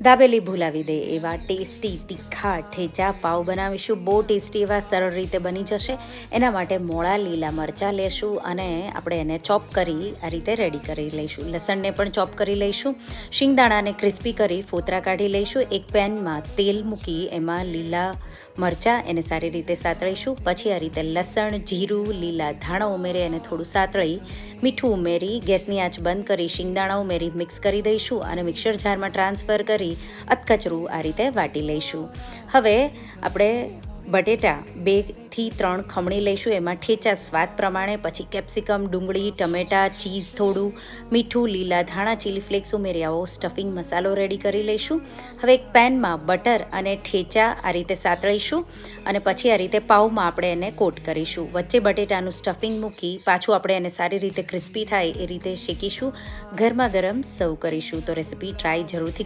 દાબેલી ભૂલાવી દે એવા ટેસ્ટી તીખા ઠેચા પાવ બનાવીશું. બહુ ટેસ્ટી એવા સરળ રીતે બની જશે. એના માટે મોળા લીલા મરચાં લેશું અને આપણે એને ચોપ કરી આ રીતે રેડી કરી લઈશું. લસણને પણ ચોપ કરી લઈશું. શિંગદાણાને ક્રિસ્પી કરી ફોતરા કાઢી લઈશું. એક પેનમાં તેલ મૂકી એમાં લીલા મરચાં એને સારી રીતે સાતળીશું. પછી આ રીતે લસણ, જીરું, લીલા ધાણા ઉમેરી અને થોડું સાતળી મીઠું ઉમેરી ગેસની આંચ બંધ કરી શિંગદાણા ઉમેરી મિક્સ કરી દઈશું અને મિક્સર જારમાં ટ્રાન્સફર કરી અધકચરું આ રીતે વાટી લઈશું. હવે આપણે બટેટા 2 થી 3 ખમણી લઈશું. એમાં ઠેચા સ્વાદ પ્રમાણે, પછી કેપ્સિકમ, ડુંગળી, ટમેટાં, ચીઝ થોડું, મીઠું, લીલા ધાણા, ચીલી ફ્લેક્સ ઉમેરી આવો સ્ટફિંગ મસાલો રેડી કરી લઈશું. હવે એક પેનમાં બટર અને ઠેચા આ રીતે સાતળીશું અને પછી આ રીતે પાવમાં આપણે એને કોટ કરીશું. વચ્ચે બટેટાનું સ્ટફિંગ મૂકી પાછું આપણે એને સારી રીતે ક્રિસ્પી થાય એ રીતે શેકીશું. ગરમા ગરમ સર્વ કરીશું. તો રેસીપી ટ્રાય જરૂરથી